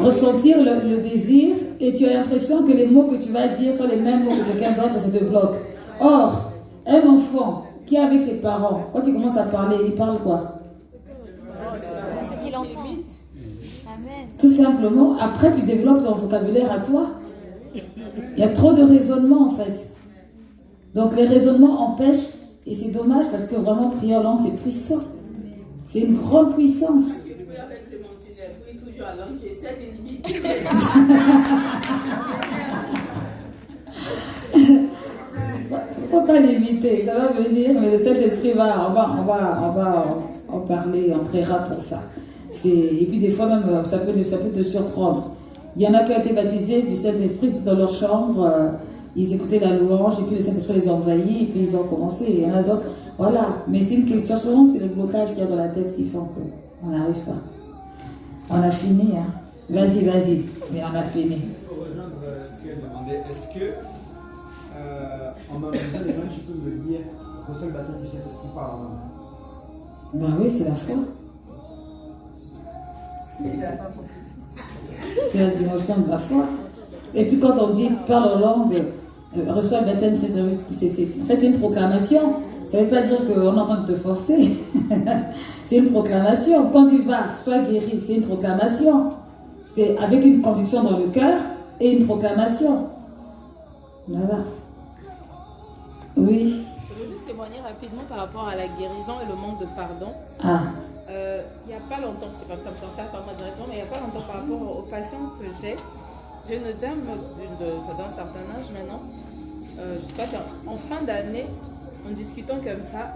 ressentir le désir et tu as l'impression que les mots que tu vas dire sont les mêmes mots que quelqu'un d'autre, ça te bloque. Or, un enfant qui est avec ses parents, quand il commence à parler, il parle quoi? Ce qu'il entend. Amen. Tout simplement, après tu développes ton vocabulaire à toi. Il y a trop de raisonnements en fait. Donc les raisonnements empêchent, et c'est dommage parce que vraiment prier en langue c'est puissant. C'est une grande puissance. Il ne faut pas l'éviter, ça va venir, mais le Saint-Esprit on va en parler, on priera pour ça. Et puis des fois même, ça peut te surprendre. Il y en a qui ont été baptisés du Saint-Esprit dans leur chambre, ils écoutaient la louange, et puis le Saint-Esprit les a envahis, et puis ils ont commencé. Il y en a d'autres, voilà. Mais c'est une question, souvent c'est le blocage qu'il y a dans la tête qui font qu'on n'arrive pas. On a fini, hein. Vas-y, mais on a fini. Pour rejoindre ce que je demandais, est-ce que en baptisant les gens, tu peux me dire reçois le baptême du Saint-Esprit par la main? Ben oui, c'est la foi. C'est la dimension de la foi. Et puis quand on dit parle en langue, reçois le baptême, en fait c'est une proclamation. Ça ne veut pas dire qu'on est en train de te forcer. C'est une proclamation. Quand tu vas, sois guéri, c'est une proclamation. C'est avec une conviction dans le cœur et une proclamation. Voilà. Oui. Je veux juste témoigner rapidement par rapport à la guérison et le manque de pardon. Il n'y a pas longtemps, c'est comme ça me concerne pas moi directement, mais il n'y a pas longtemps par rapport aux patients que j'ai une dame d'un certain âge maintenant, je ne sais pas si en fin d'année, en discutant comme ça,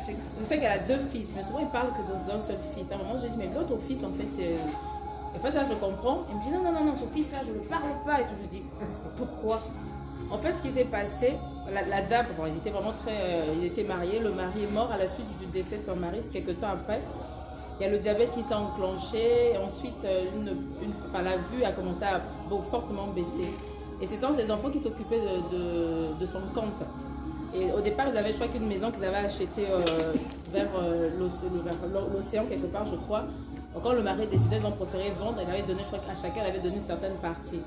je sais qu'elle a 2 fils, mais souvent il parle que d'un seul fils. À un moment, j'ai dit, mais l'autre fils, en fait, en fait, là, je comprends. Il me dit, non, ce fils-là, je ne le parle pas. Et tout. Je dis, pourquoi? En fait, ce qui s'est passé, la dame, bon, ils étaient vraiment ils étaient mariés, le mari est mort à la suite du décès de son mari, quelques temps après. Il y a le diabète qui s'est enclenché, ensuite la vue a commencé à fortement baisser. Et ce sont ces enfants qui s'occupaient de son compte. Et au départ, ils avaient, je crois, qu'une maison qu'ils avaient achetée vers l'océan quelque part, je crois. Donc, quand le mari décidait, ils ont préféré vendre, il avait donné, je crois qu'à chacun, il avait donné une certaine partie.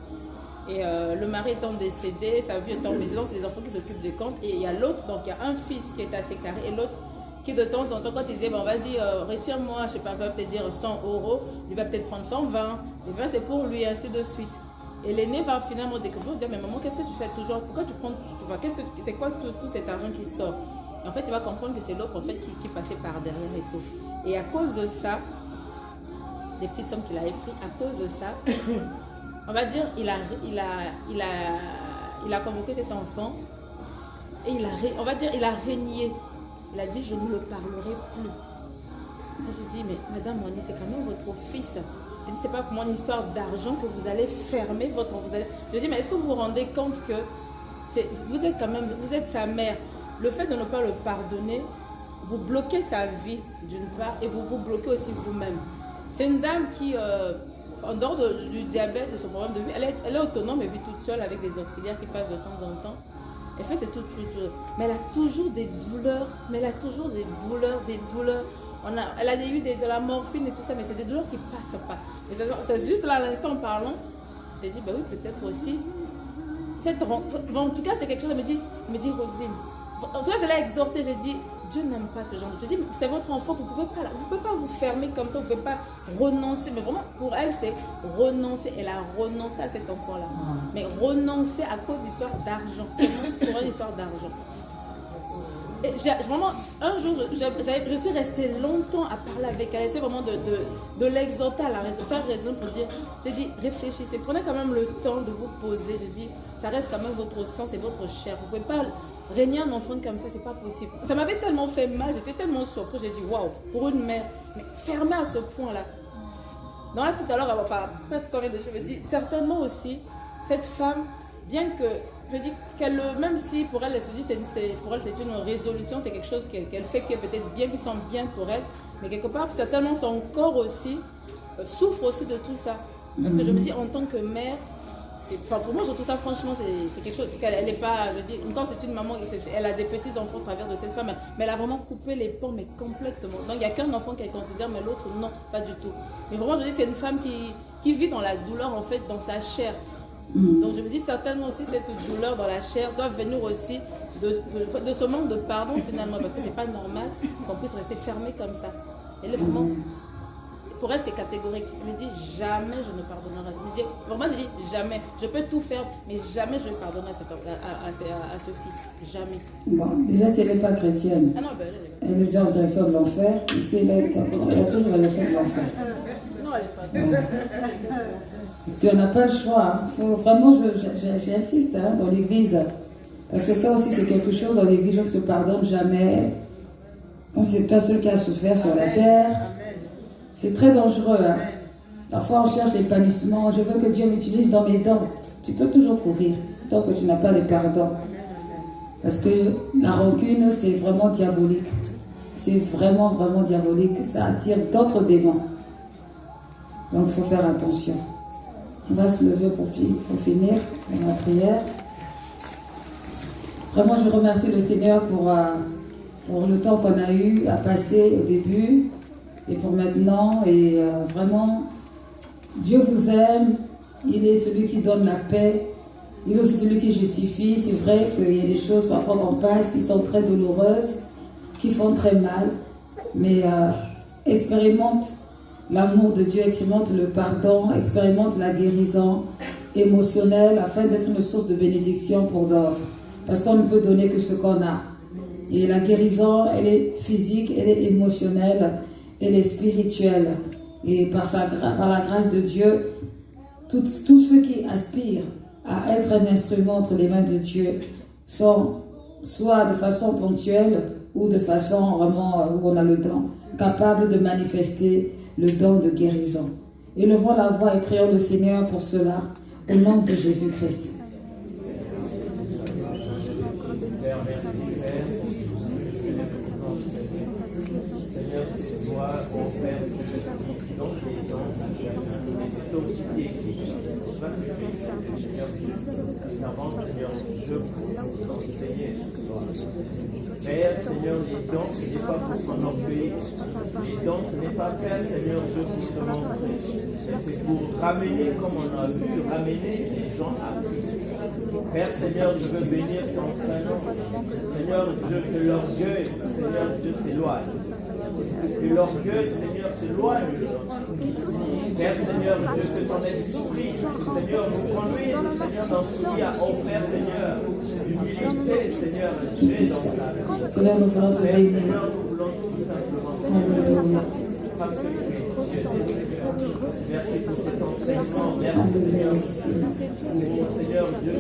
Et le mari étant décédé, sa vue étant baissée, c'est les enfants qui s'occupent du compte. Et il y a l'autre, donc il y a un fils qui est assez carré et l'autre qui de temps en temps, quand il disait, bon vas-y, retire-moi, je sais pas, va peut-être dire 100 €, lui va peut-être prendre 120, les 20 c'est pour lui, ainsi de suite. Et l'aîné va finalement découvrir, dire, mais maman, qu'est-ce que tu fais toujours? Pourquoi tu prends, c'est quoi tout cet argent qui sort? Et en fait, il va comprendre que c'est l'autre en fait qui passait par derrière et tout. Et à cause de ça, des petites sommes qu'il avait pris, à cause de ça, on va dire, il a convoqué cet enfant et il a régné. Il a dit, je ne le parlerai plus. J'ai dit, mais madame Moigny, c'est quand même votre fils. J'ai dit, c'est pas pour mon histoire d'argent que vous allez fermer votre... Je dis, mais est-ce que vous vous rendez compte que vous êtes sa mère. Le fait de ne pas le pardonner, vous bloquez sa vie d'une part et vous vous bloquez aussi vous-même. C'est une dame qui, en dehors du diabète, de son problème de vue, elle est autonome, elle vit toute seule avec des auxiliaires qui passent de temps en temps. Elle fait c'est tout, mais elle a toujours des douleurs, Elle a eu de la morphine et tout ça, mais c'est des douleurs qui ne passent pas. C'est juste là, à l'instant en parlant, j'ai dit, bah oui, peut-être aussi. Bon, en tout cas, c'est quelque chose, elle me dit, Rosine. En tout cas, je l'ai exhortée, j'ai dit, Dieu n'aime pas ce genre de choses. Je dis, c'est votre enfant, vous ne pouvez pas vous fermer comme ça, vous ne pouvez pas renoncer. Mais vraiment, pour elle, c'est renoncer. Elle a renoncé à cet enfant-là. Mais renoncer à cause d'histoire d'argent. Seulement pour une histoire d'argent. Et vraiment, un jour, je suis restée longtemps à parler avec elle. J'essaie vraiment de l'exhorter à la raison, faire raison pour dire, j'ai dit, réfléchissez, prenez quand même le temps de vous poser. Je dis, ça reste quand même votre sang, c'est votre chair. Vous ne pouvez pas régner un enfant comme ça, c'est pas possible. Ça m'avait tellement fait mal, j'étais tellement surprise, j'ai dit, waouh, pour une mère, mais fermée à ce point-là. Donc là, tout à l'heure, enfin, presque combien de choses, je me dis, certainement aussi, cette femme, bien que, je dis même si pour elle, elle se dit, pour elle, c'est une résolution, c'est quelque chose qu'elle fait qui est peut-être bien, qui semble bien pour elle, mais quelque part, certainement, son corps aussi souffre aussi de tout ça. Parce que je me dis, en tant que mère, pour moi, je trouve ça franchement, c'est quelque chose qu'elle n'est pas, je dis, encore c'est une maman, elle a des petits-enfants au travers de cette femme, mais elle a vraiment coupé les ponts, mais complètement. Donc il n'y a qu'un enfant qu'elle considère, mais l'autre, non, pas du tout. Mais vraiment, je dis, c'est une femme qui vit dans la douleur, en fait, dans sa chair. Donc je me dis, certainement aussi, cette douleur dans la chair doit venir aussi de ce manque de pardon, finalement, parce que c'est pas normal qu'on puisse rester fermé comme ça. Elle est vraiment... Pour elle, c'est catégorique. Elle me dit jamais je ne pardonnerai. Pour moi, je dis jamais. Je peux tout faire, mais jamais je pardonnerai à ce fils. Jamais. Bon, déjà, si elle n'est pas chrétienne, ah non, elle est déjà en direction de l'enfer. Ici, elle est toujours en direction de l'enfer. Non, elle n'est pas. Parce qu'on n'a pas le choix. Faut, vraiment, j'insiste dans l'église. Parce que ça aussi, c'est quelque chose dans l'église, on ne se pardonne jamais. Quand c'est toi seul qui a souffert sur la terre. C'est très dangereux. Parfois, on cherche l'épanouissement. Je veux que Dieu m'utilise dans mes dents. Tu peux toujours courir tant que tu n'as pas de pardon. Parce que la rancune, c'est vraiment diabolique. C'est vraiment, vraiment diabolique. Ça attire d'autres démons. Donc, il faut faire attention. On va se lever pour finir dans la prière. Vraiment, je remercie le Seigneur pour le temps qu'on a eu à passer au début. Et pour maintenant, et vraiment, Dieu vous aime, il est celui qui donne la paix, il est aussi celui qui justifie. C'est vrai qu'il y a des choses parfois qu'on passe qui sont très douloureuses, qui font très mal, mais expérimente l'amour de Dieu, expérimente le pardon, expérimente la guérison émotionnelle afin d'être une source de bénédiction pour d'autres. Parce qu'on ne peut donner que ce qu'on a. Et la guérison, elle est physique, elle est émotionnelle, elle est spirituelle. Et par la grâce de Dieu, tous ceux qui aspirent à être un instrument entre les mains de Dieu sont soit de façon ponctuelle ou de façon vraiment où on a le don, capables de manifester le don de guérison. Élevons la voix et prions le Seigneur pour cela, au nom de Jésus-Christ. Père, Seigneur, les dons, ce n'est pas pour s'en orgueillir. Les dons, ce n'est pas faire, Seigneur, Dieu, pour se montrer. C'est pour ramener, comme on a pu ramener les gens à Christ. Père, Seigneur, je veux bénir ton Saint-Nom. Seigneur, Dieu, que l'orgueil, Seigneur, Dieu s'éloigne. Que l'orgueil, Seigneur, s'éloigne de nous. Père, Seigneur, Dieu, que ton esprit, Seigneur, nous conduise, Seigneur, dans ce qui a offert, Seigneur, l'humilité, Seigneur, j'ai dans ta vie. Seigneur, nous voulons te bénir. Seigneur, nous voulons tout simplement parce que tu es Dieu. Merci pour cet enseignement. Merci, Seigneur. Pour, Seigneur Dieu,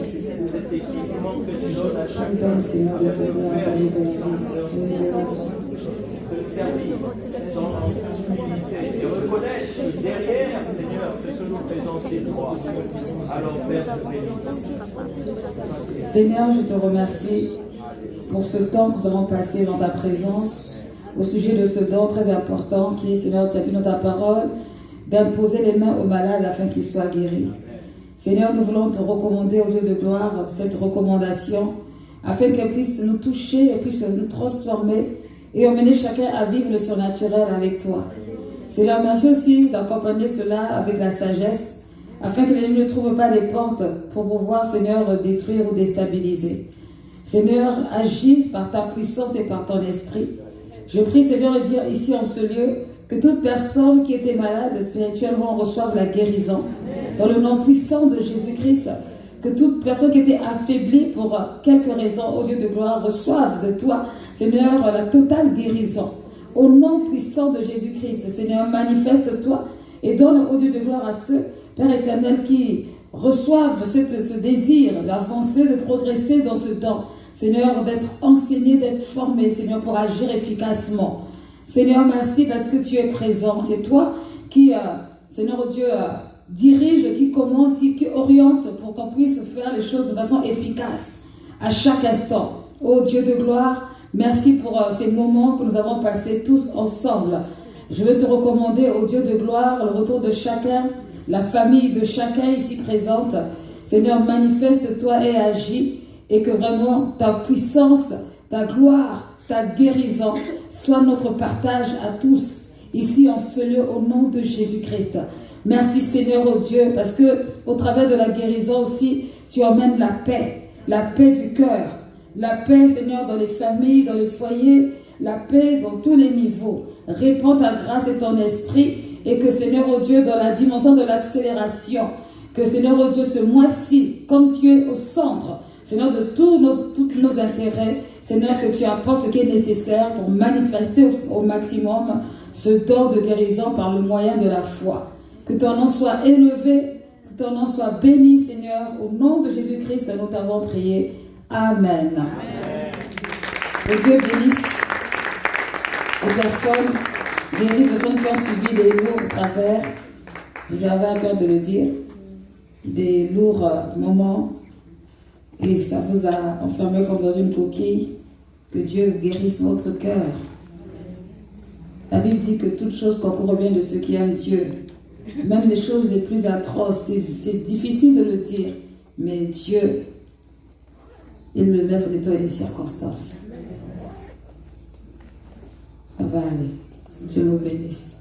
cet équipement que tu donnes à chacun. Seigneur, de servir dans l'humilité et reconnaître que derrière, Seigneur, ce que nous faisons, c'est toi. Alors, Père, je bénis. Seigneur, je te remercie pour ce temps que nous avons passé dans ta présence au sujet de ce don très important qui est, Seigneur, tu as dit dans ta parole, d'imposer les mains aux malades afin qu'ils soient guéris. Seigneur, nous voulons te recommander au Dieu de gloire cette recommandation afin qu'elle puisse nous toucher, elle puisse nous transformer et emmener chacun à vivre le surnaturel avec toi. Seigneur, merci aussi d'accompagner cela avec la sagesse afin que l'ennemi ne trouve pas les portes pour pouvoir, Seigneur, détruire ou déstabiliser. Seigneur, agis par ta puissance et par ton esprit. Je prie, Seigneur, de dire ici en ce lieu que toute personne qui était malade spirituellement reçoive la guérison. Dans le nom puissant de Jésus-Christ, que toute personne qui était affaiblie pour quelque raison, au Dieu de gloire, reçoive de toi, Seigneur, la totale guérison. Au nom puissant de Jésus-Christ, Seigneur, manifeste-toi et donne au Dieu de gloire à ceux, Père éternel, qui reçoivent ce désir d'avancer, de progresser dans ce don. Seigneur, d'être enseigné, d'être formé, Seigneur, pour agir efficacement. Seigneur, merci parce que tu es présent. C'est toi qui, Seigneur Dieu, dirige, qui commande, qui oriente pour qu'on puisse faire les choses de façon efficace à chaque instant. Oh Dieu de gloire, merci pour ces moments que nous avons passés tous ensemble. Je veux te recommander, oh Dieu de gloire, le retour de chacun, la famille de chacun ici présente. Seigneur, manifeste-toi et agis, et que vraiment ta puissance, ta gloire, ta guérison soit notre partage à tous, ici en ce lieu, au nom de Jésus-Christ. Merci Seigneur, oh Dieu, parce que au travers de la guérison aussi, tu emmènes la paix du cœur, la paix, Seigneur, dans les familles, dans les foyers, la paix dans tous les niveaux. Répands ta grâce et ton esprit, et que Seigneur, oh Dieu, dans la dimension de l'accélération, que Seigneur, oh Dieu, ce mois-ci, comme tu es au centre, Seigneur, de tous nos intérêts, Seigneur, que tu apportes ce qui est nécessaire pour manifester au maximum ce don de guérison par le moyen de la foi. Que ton nom soit élevé, que ton nom soit béni, Seigneur. Au nom de Jésus-Christ, nous t'avons prié. Amen. Amen. Que Dieu bénisse les personnes guéries de ceux qui ont suivi des lourds travers. J'avais à cœur de le dire. Des lourds moments. Et ça vous a enfermé comme dans une coquille. Que Dieu guérisse votre cœur. La Bible dit que toute chose concourt au bien de ceux qui aiment Dieu. Même les choses les plus atroces, c'est difficile de le dire, mais Dieu est le maître des temps et des circonstances. Ça va aller. Dieu nous bénisse.